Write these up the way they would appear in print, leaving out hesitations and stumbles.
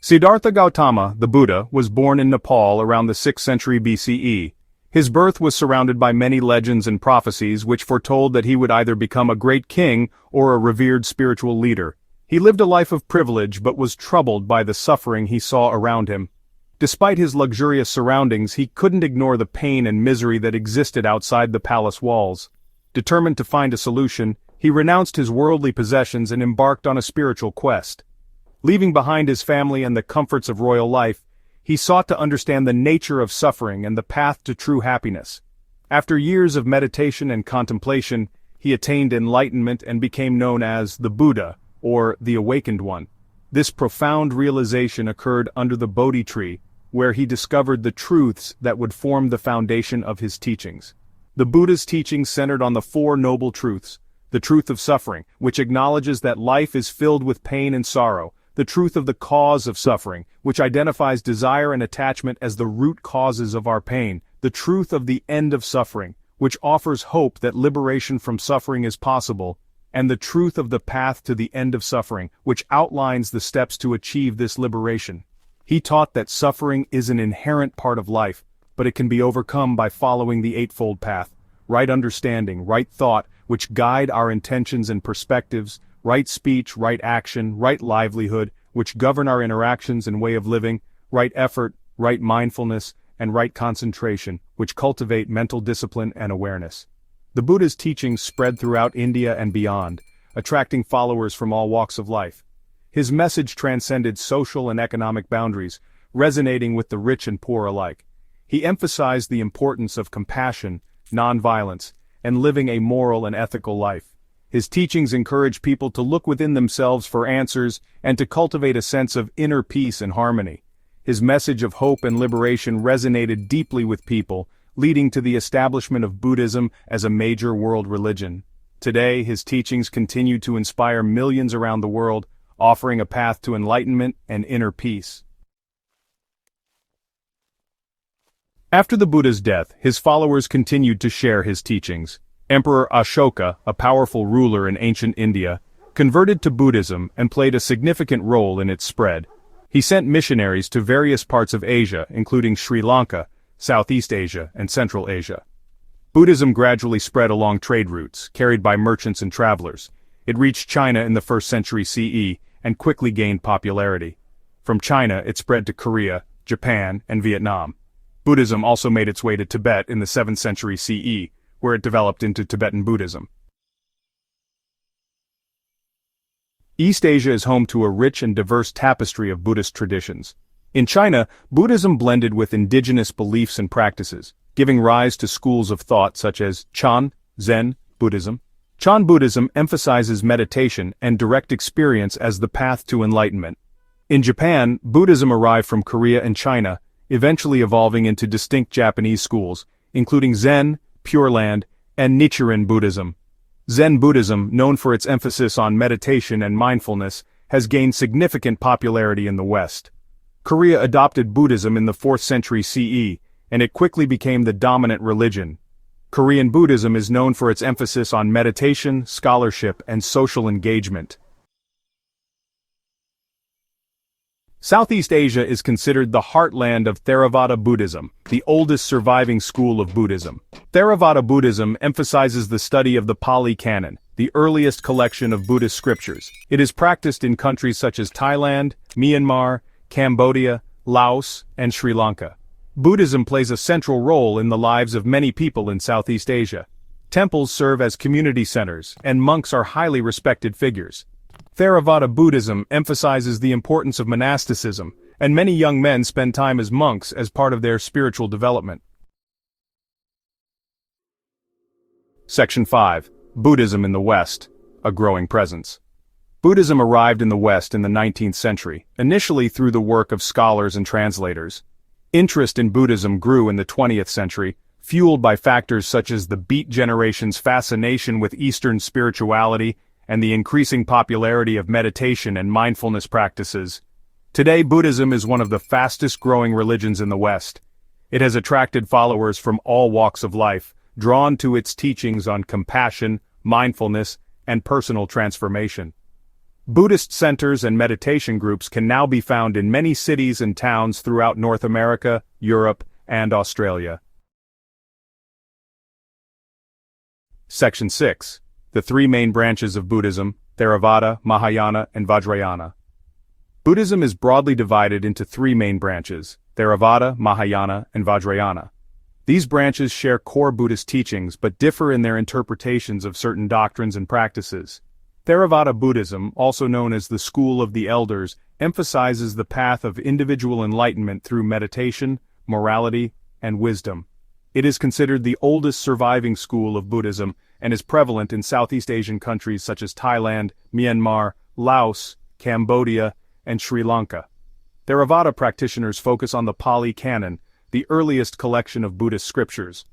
Siddhartha Gautama, the Buddha, was born in Nepal around the 6th century BCE. His birth was surrounded by many legends and prophecies which foretold that he would either become a great king or a revered spiritual leader. He lived a life of privilege but was troubled by the suffering he saw around him. Despite his luxurious surroundings, he couldn't ignore the pain and misery that existed outside the palace walls. Determined to find a solution, he renounced his worldly possessions and embarked on a spiritual quest. Leaving behind his family and the comforts of royal life, he sought to understand the nature of suffering and the path to true happiness. After years of meditation and contemplation, he attained enlightenment and became known as the Buddha, or the Awakened One. This profound realization occurred under the Bodhi tree, where he discovered the truths that would form the foundation of his teachings. The Buddha's teachings centered on the Four Noble Truths: the truth of suffering, which acknowledges that life is filled with pain and sorrow; the truth of the cause of suffering, which identifies desire and attachment as the root causes of our pain; the truth of the end of suffering, which offers hope that liberation from suffering is possible; and the truth of the path to the end of suffering, which outlines the steps to achieve this liberation. He taught that suffering is an inherent part of life, but it can be overcome by following the Eightfold Path: right understanding, right thought, which guide our intentions and perspectives; right speech, right action, right livelihood, which govern our interactions and way of living; right effort, right mindfulness, and right concentration, which cultivate mental discipline and awareness. The Buddha's teachings spread throughout India and beyond, attracting followers from all walks of life. His message transcended social and economic boundaries, resonating with the rich and poor alike. He emphasized the importance of compassion, nonviolence, and living a moral and ethical life. His teachings encourage people to look within themselves for answers and to cultivate a sense of inner peace and harmony. His message of hope and liberation resonated deeply with people, leading to the establishment of Buddhism as a major world religion. Today, his teachings continue to inspire millions around the world, offering a path to enlightenment and inner peace. After the Buddha's death, his followers continued to share his teachings. Emperor Ashoka, a powerful ruler in ancient India, converted to Buddhism and played a significant role in its spread. He sent missionaries to various parts of Asia, including Sri Lanka, Southeast Asia, and Central Asia. Buddhism gradually spread along trade routes, carried by merchants and travelers. It reached China in the 1st century CE and quickly gained popularity. From China, it spread to Korea, Japan, and Vietnam. Buddhism also made its way to Tibet in the 7th century CE, where it developed into Tibetan Buddhism. East Asia is home to a rich and diverse tapestry of Buddhist traditions. In China, Buddhism blended with indigenous beliefs and practices, giving rise to schools of thought such as Chan, Zen, Buddhism. Chan Buddhism emphasizes meditation and direct experience as the path to enlightenment. In Japan, Buddhism arrived from Korea and China, eventually evolving into distinct Japanese schools, including Zen, Pure Land, and Nichiren Buddhism. Zen Buddhism, known for its emphasis on meditation and mindfulness, has gained significant popularity in the West. Korea adopted Buddhism in the 4th century CE, and it quickly became the dominant religion. Korean Buddhism is known for its emphasis on meditation, scholarship, and social engagement. Southeast Asia is considered the heartland of Theravada Buddhism, the oldest surviving school of Buddhism. Theravada Buddhism emphasizes the study of the Pali Canon, the earliest collection of Buddhist scriptures. It is practiced in countries such as Thailand, Myanmar, Cambodia, Laos, and Sri Lanka. Buddhism plays a central role in the lives of many people in Southeast Asia. Temples serve as community centers, and monks are highly respected figures. Theravada Buddhism emphasizes the importance of monasticism, and many young men spend time as monks as part of their spiritual development. Section 5. Buddhism in the West, a growing presence. Buddhism arrived in the West in the 19th century, initially through the work of scholars and translators. Interest in Buddhism grew in the 20th century, fueled by factors such as the Beat generation's fascination with Eastern spirituality and the increasing popularity of meditation and mindfulness practices. Today, Buddhism is one of the fastest-growing religions in the West. It has attracted followers from all walks of life, drawn to its teachings on compassion, mindfulness, and personal transformation. Buddhist centers and meditation groups can now be found in many cities and towns throughout North America, Europe, and Australia. Section 6. The three main branches of Buddhism: Theravada, Mahayana, and Vajrayana. Buddhism is broadly divided into three main branches: Theravada, Mahayana, and Vajrayana. These branches share core Buddhist teachings but differ in their interpretations of certain doctrines and practices. Theravada Buddhism, also known as the School of the Elders, emphasizes the path of individual enlightenment through meditation, morality, and wisdom. It is considered the oldest surviving school of Buddhism and is prevalent in Southeast Asian countries such as Thailand, Myanmar, Laos, Cambodia, and Sri Lanka. Theravada practitioners focus on the Pali Canon, the earliest collection of Buddhist scriptures.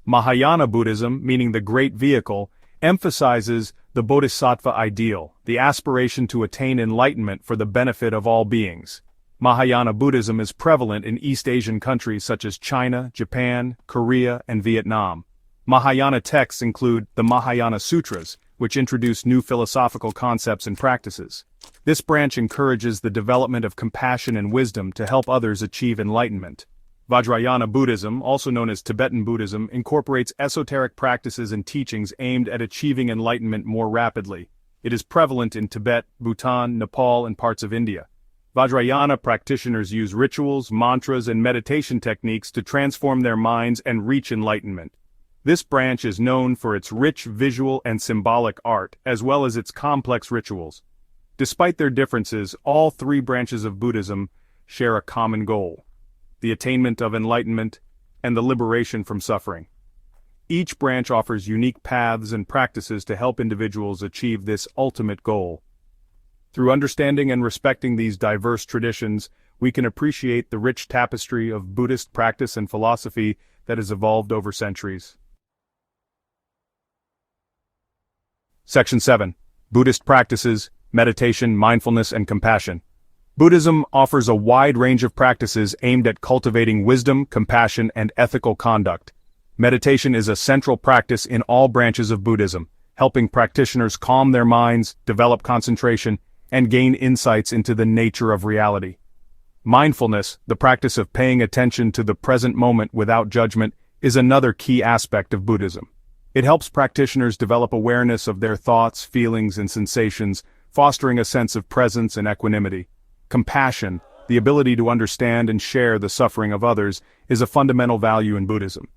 Mahayana Buddhism, meaning the Great Vehicle, emphasizes the bodhisattva ideal, the aspiration to attain enlightenment for the benefit of all beings. Mahayana Buddhism is prevalent in East Asian countries such as China, Japan, Korea, and Vietnam. Mahayana texts include the Mahayana Sutras, which introduce new philosophical concepts and practices. This branch encourages the development of compassion and wisdom to help others achieve enlightenment. Vajrayana Buddhism, also known as Tibetan Buddhism, incorporates esoteric practices and teachings aimed at achieving enlightenment more rapidly. It is prevalent in Tibet, Bhutan, Nepal, and parts of India. Vajrayana practitioners use rituals, mantras, and meditation techniques to transform their minds and reach enlightenment. This branch is known for its rich visual and symbolic art, as well as its complex rituals. Despite their differences, all three branches of Buddhism share a common goal: the attainment of enlightenment and the liberation from suffering. Each branch offers unique paths and practices to help individuals achieve this ultimate goal. Through understanding and respecting these diverse traditions, we can appreciate the rich tapestry of Buddhist practice and philosophy that has evolved over centuries. Section 7. Buddhist practices, meditation, mindfulness, and compassion. Buddhism offers a wide range of practices aimed at cultivating wisdom, compassion, and ethical conduct. Meditation is a central practice in all branches of Buddhism, helping practitioners calm their minds, develop concentration, and gain insights into the nature of reality. Mindfulness, the practice of paying attention to the present moment without judgment, is another key aspect of Buddhism. It helps practitioners develop awareness of their thoughts, feelings, and sensations, fostering a sense of presence and equanimity. Compassion, the ability to understand and share the suffering of others, is a fundamental value in Buddhism.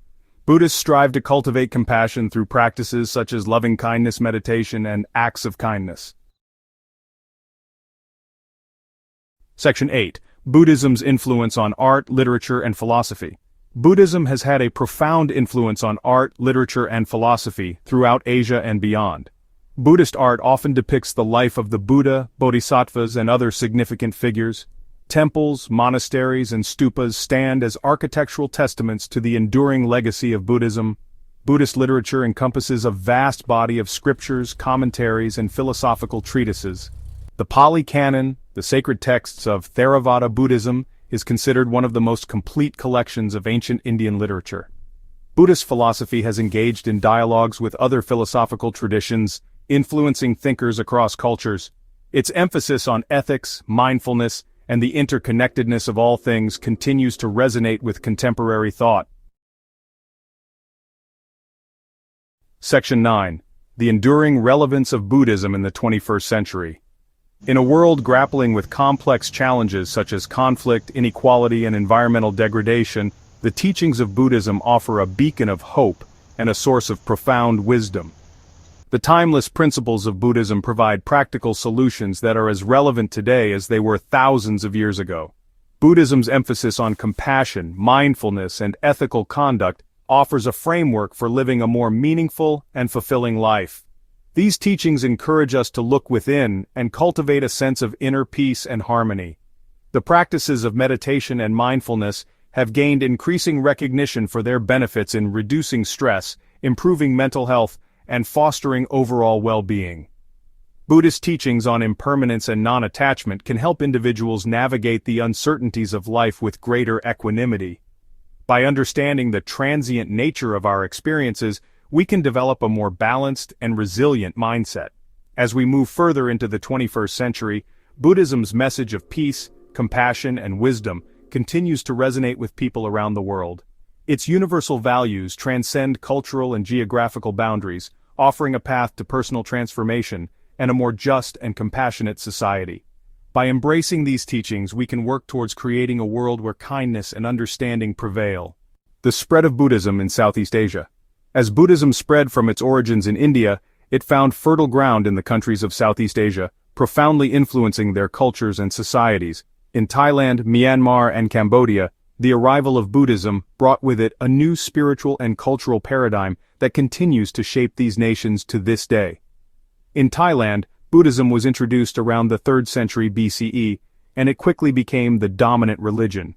Buddhists strive to cultivate compassion through practices such as loving-kindness meditation and acts of kindness. Section 8. Buddhism's influence on art, literature, and philosophy. Buddhism has had a profound influence on art, literature, and philosophy throughout Asia and beyond. Buddhist art often depicts the life of the Buddha, bodhisattvas, and other significant figures. Temples, monasteries, and stupas stand as architectural testaments to the enduring legacy of Buddhism. Buddhist literature encompasses a vast body of scriptures, commentaries, and philosophical treatises. The Pali Canon, the sacred texts of Theravada Buddhism, is considered one of the most complete collections of ancient Indian literature. Buddhist philosophy has engaged in dialogues with other philosophical traditions, influencing thinkers across cultures. Its emphasis on ethics, mindfulness, and the interconnectedness of all things continues to resonate with contemporary thought. Section 9. The enduring relevance of Buddhism in the 21st century. In a world grappling with complex challenges such as conflict, inequality, and environmental degradation, the teachings of Buddhism offer a beacon of hope and a source of profound wisdom. The timeless principles of Buddhism provide practical solutions that are as relevant today as they were thousands of years ago. Buddhism's emphasis on compassion, mindfulness, and ethical conduct offers a framework for living a more meaningful and fulfilling life. These teachings encourage us to look within and cultivate a sense of inner peace and harmony. The practices of meditation and mindfulness have gained increasing recognition for their benefits in reducing stress, improving mental health, and fostering overall well-being. Buddhist teachings on impermanence and non-attachment can help individuals navigate the uncertainties of life with greater equanimity. By understanding the transient nature of our experiences, we can develop a more balanced and resilient mindset. As we move further into the 21st century, Buddhism's message of peace, compassion, and wisdom continues to resonate with people around the world. Its universal values transcend cultural and geographical boundaries, offering a path to personal transformation and a more just and compassionate society. By embracing these teachings, we can work towards creating a world where kindness and understanding prevail. The spread of Buddhism in Southeast Asia. As Buddhism spread from its origins in India, it found fertile ground in the countries of Southeast Asia, profoundly influencing their cultures and societies. In Thailand, Myanmar, and Cambodia, the arrival of Buddhism brought with it a new spiritual and cultural paradigm that continues to shape these nations to this day. In Thailand, Buddhism was introduced around the 3rd century BCE, and it quickly became the dominant religion.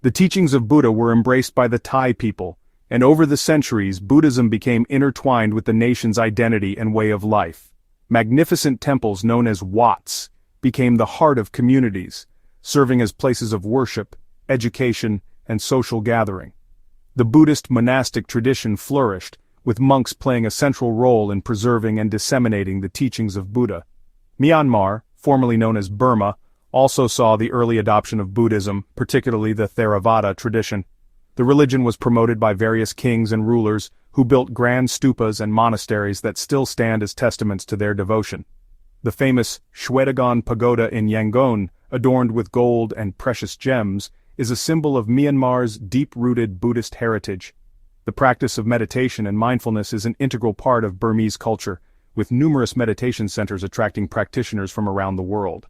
The teachings of Buddha were embraced by the Thai people, and over the centuries Buddhism became intertwined with the nation's identity and way of life. Magnificent temples known as wats became the heart of communities, serving as places of worship, education, and social gathering. The Buddhist monastic tradition flourished, with monks playing a central role in preserving and disseminating the teachings of Buddha. Myanmar, formerly known as Burma, also saw the early adoption of Buddhism, particularly the Theravada tradition. The religion was promoted by various kings and rulers who built grand stupas and monasteries that still stand as testaments to their devotion. The famous Shwedagon Pagoda in Yangon, adorned with gold and precious gems, is a symbol of Myanmar's deep-rooted Buddhist heritage. The practice of meditation and mindfulness is an integral part of Burmese culture, with numerous meditation centers attracting practitioners from around the world.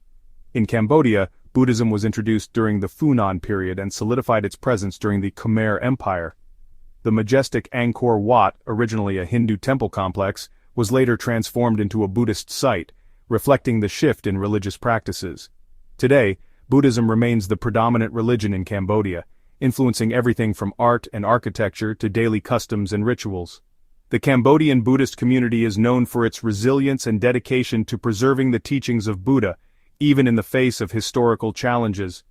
In Cambodia, Buddhism was introduced during the Funan period and solidified its presence during the Khmer Empire. The majestic Angkor Wat, originally a Hindu temple complex, was later transformed into a Buddhist site, reflecting the shift in religious practices. Today, Buddhism remains the predominant religion in Cambodia, influencing everything from art and architecture to daily customs and rituals. The Cambodian Buddhist community is known for its resilience and dedication to preserving the teachings of Buddha, even in the face of historical challenges.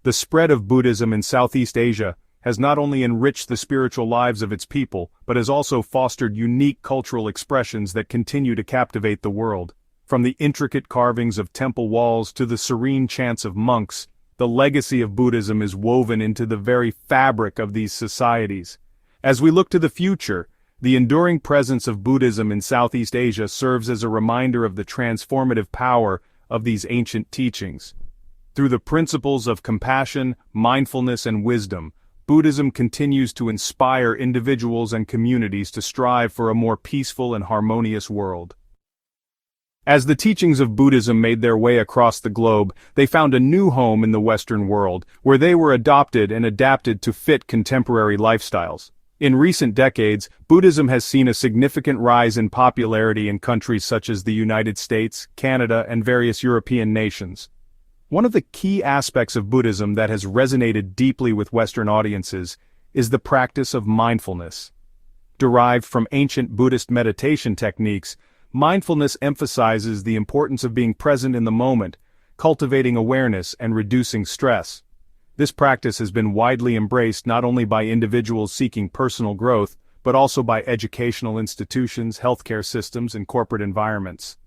The spread of Buddhism in Southeast Asia has not only enriched the spiritual lives of its people, but has also fostered unique cultural expressions that continue to captivate the world. From the intricate carvings of temple walls to the serene chants of monks, the legacy of Buddhism is woven into the very fabric of these societies. As we look to the future, the enduring presence of Buddhism in Southeast Asia serves as a reminder of the transformative power of these ancient teachings. Through the principles of compassion, mindfulness, and wisdom, Buddhism continues to inspire individuals and communities to strive for a more peaceful and harmonious world. As the teachings of Buddhism made their way across the globe, they found a new home in the Western world, where they were adopted and adapted to fit contemporary lifestyles. In recent decades, Buddhism has seen a significant rise in popularity in countries such as the United States, Canada, and various European nations. One of the key aspects of Buddhism that has resonated deeply with Western audiences is the practice of mindfulness. Derived from ancient Buddhist meditation techniques, mindfulness emphasizes the importance of being present in the moment, cultivating awareness and reducing stress. This practice has been widely embraced not only by individuals seeking personal growth, but also by educational institutions, healthcare systems, and corporate environments.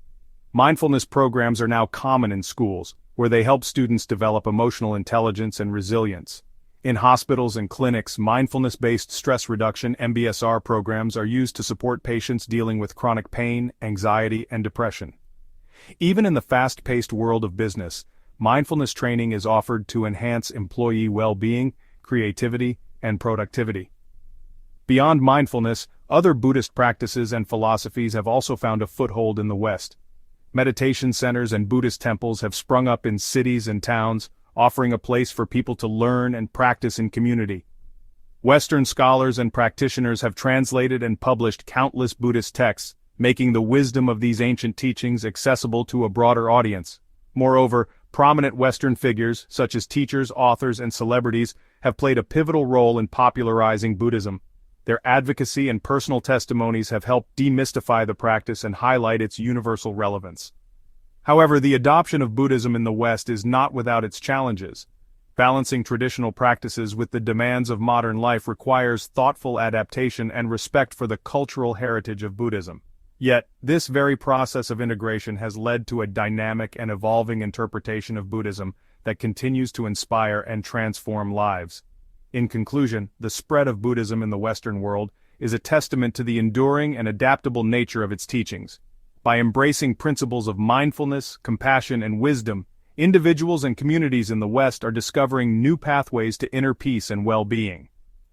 Mindfulness programs are now common in schools, where they help students develop emotional intelligence and resilience. In hospitals and clinics, mindfulness-based stress reduction (MBSR) programs are used to support patients dealing with chronic pain, anxiety, and depression. Even in the fast-paced world of business, mindfulness training is offered to enhance employee well-being, creativity, and productivity. Beyond mindfulness, other Buddhist practices and philosophies have also found a foothold in the West. Meditation centers and Buddhist temples have sprung up in cities and towns, offering a place for people to learn and practice in community. Western scholars and practitioners have translated and published countless Buddhist texts, making the wisdom of these ancient teachings accessible to a broader audience. Moreover, prominent Western figures, such as teachers, authors, and celebrities, have played a pivotal role in popularizing Buddhism. Their advocacy and personal testimonies have helped demystify the practice and highlight its universal relevance. However, the adoption of Buddhism in the West is not without its challenges. Balancing traditional practices with the demands of modern life requires thoughtful adaptation and respect for the cultural heritage of Buddhism. Yet, this very process of integration has led to a dynamic and evolving interpretation of Buddhism that continues to inspire and transform lives. In conclusion, the spread of Buddhism in the Western world is a testament to the enduring and adaptable nature of its teachings. By embracing principles of mindfulness, compassion, and wisdom, individuals and communities in the West are discovering new pathways to inner peace and well-being.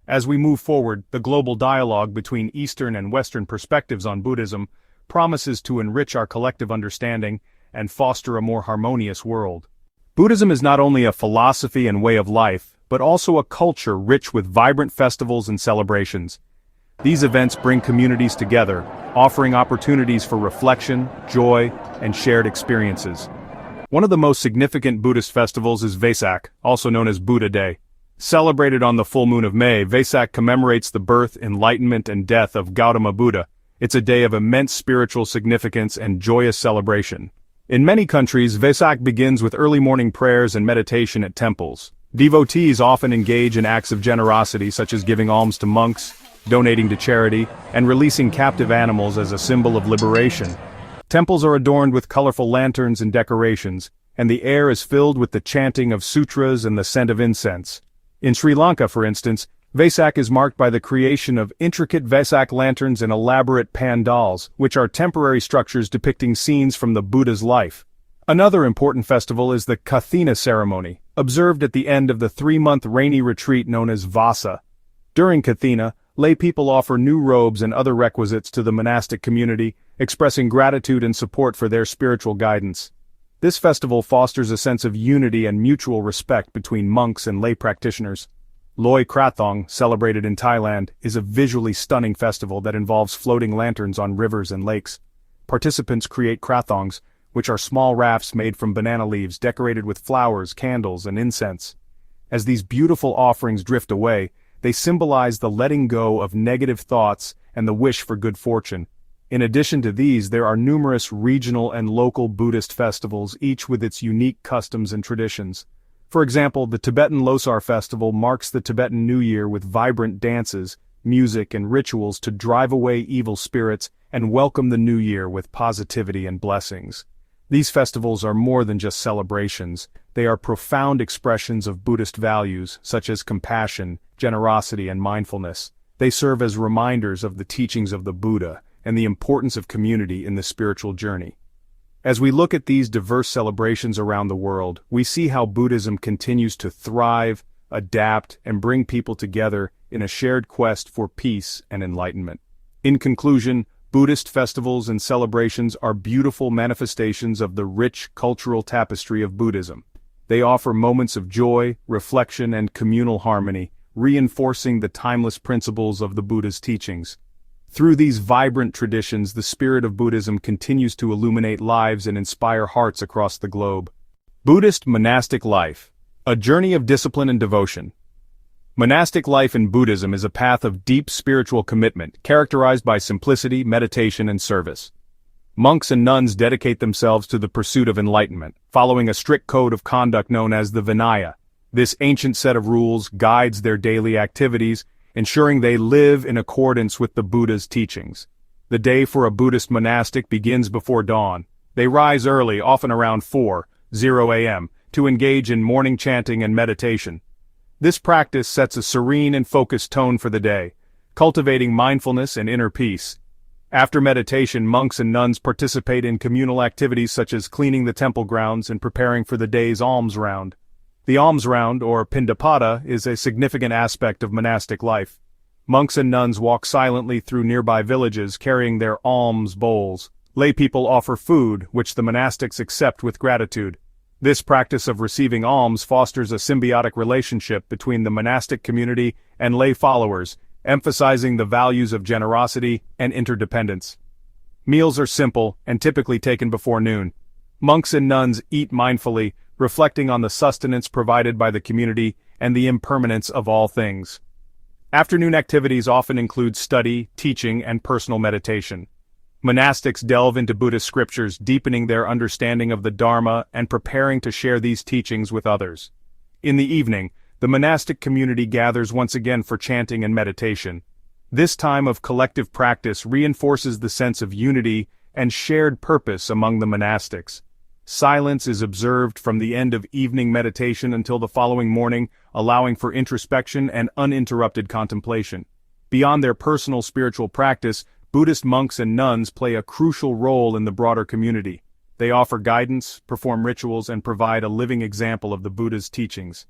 As we move forward, the global dialogue between Eastern and Western perspectives on Buddhism promises to enrich our collective understanding and foster a more harmonious world. Buddhism is not only a philosophy and way of life, but also a culture rich with vibrant festivals and celebrations. These events bring communities together, offering opportunities for reflection, joy, and shared experiences. One of the most significant Buddhist festivals is Vesak, also known as Buddha Day. Celebrated on the full moon of May, Vesak commemorates the birth, enlightenment, and death of Gautama Buddha. It's a day of immense spiritual significance and joyous celebration. In many countries, Vesak begins with early morning prayers and meditation at temples. Devotees often engage in acts of generosity such as giving alms to monks, donating to charity, and releasing captive animals as a symbol of liberation. Temples are adorned with colorful lanterns and decorations, and the air is filled with the chanting of sutras and the scent of incense. In Sri Lanka, for instance, Vesak is marked by the creation of intricate Vesak lanterns and elaborate pandals, which are temporary structures depicting scenes from the Buddha's life. Another important festival is the Kathina ceremony, observed at the end of the 3-month rainy retreat known as Vasa. During Kathina, lay people offer new robes and other requisites to the monastic community, expressing gratitude and support for their spiritual guidance. This festival fosters a sense of unity and mutual respect between monks and lay practitioners. Loi Krathong, celebrated in Thailand, is a visually stunning festival that involves floating lanterns on rivers and lakes. Participants create krathongs, which are small rafts made from banana leaves decorated with flowers, candles, and incense. As these beautiful offerings drift away, they symbolize the letting go of negative thoughts and the wish for good fortune. In addition to these, there are numerous regional and local Buddhist festivals, each with its unique customs and traditions. For example, the Tibetan Losar festival marks the Tibetan New Year with vibrant dances, music, and rituals to drive away evil spirits and welcome the new year with positivity and blessings. These festivals are more than just celebrations. They are profound expressions of Buddhist values, such as compassion, generosity, and mindfulness. They serve as reminders of the teachings of the Buddha and the importance of community in the spiritual journey. As we look at these diverse celebrations around the world, we see how Buddhism continues to thrive, adapt, and bring people together in a shared quest for peace and enlightenment. In conclusion, Buddhist festivals and celebrations are beautiful manifestations of the rich cultural tapestry of Buddhism. They offer moments of joy, reflection, and communal harmony, reinforcing the timeless principles of the Buddha's teachings. Through these vibrant traditions, the spirit of Buddhism continues to illuminate lives and inspire hearts across the globe. Buddhist monastic life, a journey of discipline and devotion. Monastic life in Buddhism is a path of deep spiritual commitment, characterized by simplicity, meditation, and service. Monks and nuns dedicate themselves to the pursuit of enlightenment, following a strict code of conduct known as the Vinaya. This ancient set of rules guides their daily activities, ensuring they live in accordance with the Buddha's teachings. The day for a Buddhist monastic begins before dawn. They rise early, often around 4:00 a.m., to engage in morning chanting and meditation. This practice sets a serene and focused tone for the day, cultivating mindfulness and inner peace. After meditation, monks and nuns participate in communal activities such as cleaning the temple grounds and preparing for the day's alms round. The alms round, or pindapada, is a significant aspect of monastic life. Monks and nuns walk silently through nearby villages carrying their alms bowls. Lay people offer food, which the monastics accept with gratitude. This practice of receiving alms fosters a symbiotic relationship between the monastic community and lay followers, emphasizing the values of generosity and interdependence. Meals are simple and typically taken before noon. Monks and nuns eat mindfully, reflecting on the sustenance provided by the community and the impermanence of all things. Afternoon activities often include study, teaching, and personal meditation. Monastics delve into Buddhist scriptures, deepening their understanding of the Dharma and preparing to share these teachings with others. In the evening, the monastic community gathers once again for chanting and meditation. This time of collective practice reinforces the sense of unity and shared purpose among the monastics. Silence is observed from the end of evening meditation until the following morning, allowing for introspection and uninterrupted contemplation. Beyond their personal spiritual practice, Buddhist monks and nuns play a crucial role in the broader community. They offer guidance, perform rituals, and provide a living example of the Buddha's teachings.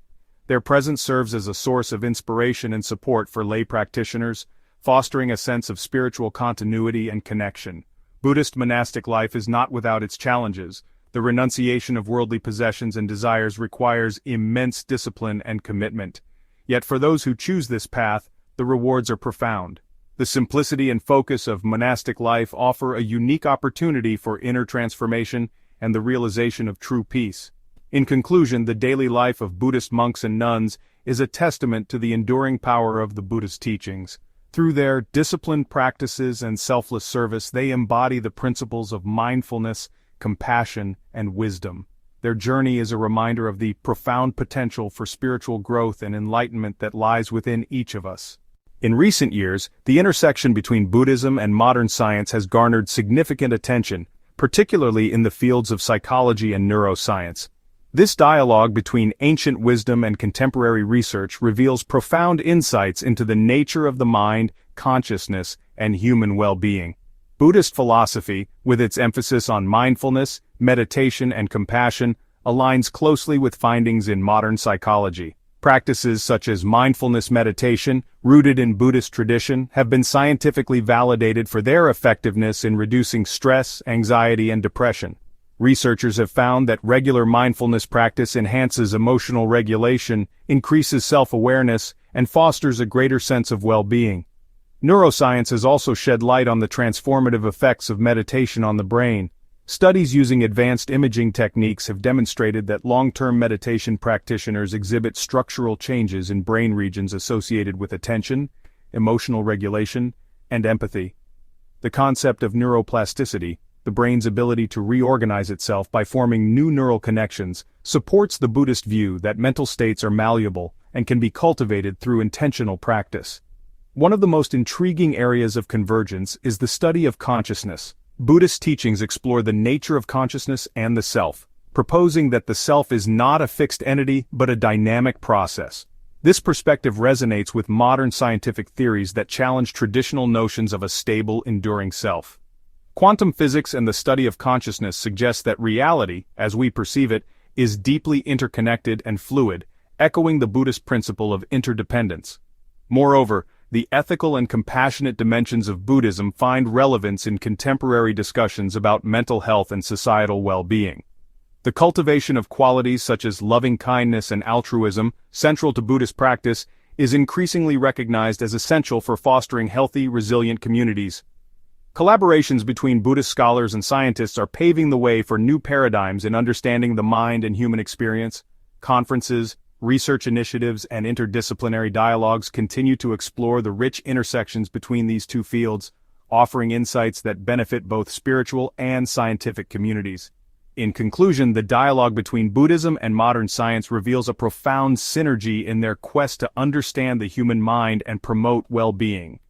Their presence serves as a source of inspiration and support for lay practitioners, fostering a sense of spiritual continuity and connection. Buddhist monastic life is not without its challenges. The renunciation of worldly possessions and desires requires immense discipline and commitment. Yet for those who choose this path, the rewards are profound. The simplicity and focus of monastic life offer a unique opportunity for inner transformation and the realization of true peace. In conclusion, the daily life of Buddhist monks and nuns is a testament to the enduring power of the Buddha's teachings. Through their disciplined practices and selfless service, they embody the principles of mindfulness, compassion, and wisdom. Their journey is a reminder of the profound potential for spiritual growth and enlightenment that lies within each of us. In recent years, the intersection between Buddhism and modern science has garnered significant attention, particularly in the fields of psychology and neuroscience. This dialogue between ancient wisdom and contemporary research reveals profound insights into the nature of the mind, consciousness, and human well-being. Buddhist philosophy, with its emphasis on mindfulness, meditation, and compassion, aligns closely with findings in modern psychology. Practices such as mindfulness meditation, rooted in Buddhist tradition, have been scientifically validated for their effectiveness in reducing stress, anxiety, and depression. Researchers have found that regular mindfulness practice enhances emotional regulation, increases self-awareness, and fosters a greater sense of well-being. Neuroscience has also shed light on the transformative effects of meditation on the brain. Studies using advanced imaging techniques have demonstrated that long-term meditation practitioners exhibit structural changes in brain regions associated with attention, emotional regulation, and empathy. The concept of neuroplasticity, the brain's ability to reorganize itself by forming new neural connections, supports the Buddhist view that mental states are malleable and can be cultivated through intentional practice. One of the most intriguing areas of convergence is the study of consciousness. Buddhist teachings explore the nature of consciousness and the self, proposing that the self is not a fixed entity but a dynamic process. This perspective resonates with modern scientific theories that challenge traditional notions of a stable, enduring self. Quantum physics and the study of consciousness suggest that reality, as we perceive it, is deeply interconnected and fluid, echoing the Buddhist principle of interdependence. Moreover, the ethical and compassionate dimensions of Buddhism find relevance in contemporary discussions about mental health and societal well-being. The cultivation of qualities such as loving-kindness and altruism, central to Buddhist practice, is increasingly recognized as essential for fostering healthy, resilient communities. Collaborations between Buddhist scholars and scientists are paving the way for new paradigms in understanding the mind and human experience. Conferences, research initiatives, and interdisciplinary dialogues continue to explore the rich intersections between these two fields, offering insights that benefit both spiritual and scientific communities. In conclusion, the dialogue between Buddhism and modern science reveals a profound synergy in their quest to understand the human mind and promote well-being.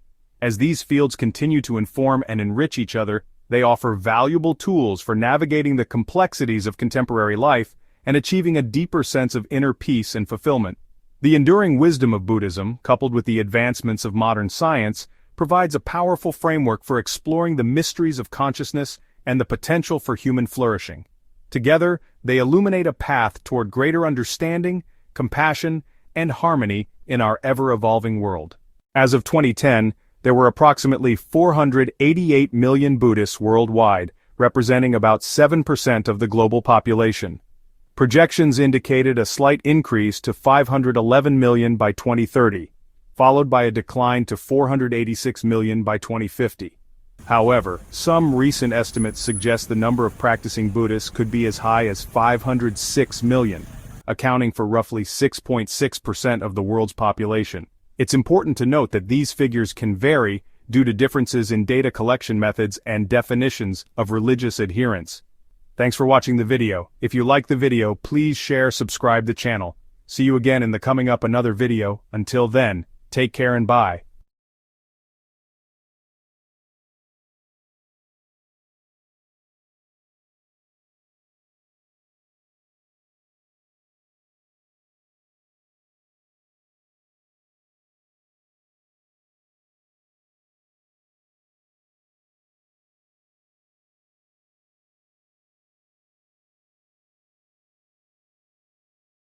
As these fields continue to inform and enrich each other, they offer valuable tools for navigating the complexities of contemporary life and achieving a deeper sense of inner peace and fulfillment. The enduring wisdom of Buddhism, coupled with the advancements of modern science, provides a powerful framework for exploring the mysteries of consciousness and the potential for human flourishing. Together, they illuminate a path toward greater understanding, compassion, and harmony in our ever-evolving world. As of 2010, there were approximately 488 million Buddhists worldwide, representing about 7% of the global population. Projections indicated a slight increase to 511 million by 2030, followed by a decline to 486 million by 2050. However, some recent estimates suggest the number of practicing Buddhists could be as high as 506 million, accounting for roughly 6.6% of the world's population. It's important to note that these figures can vary due to differences in data collection methods and definitions of religious adherence. Thanks for watching the video. If you like the video, please share, subscribe the channel. See you again in the coming up another video. Until then, take care and bye.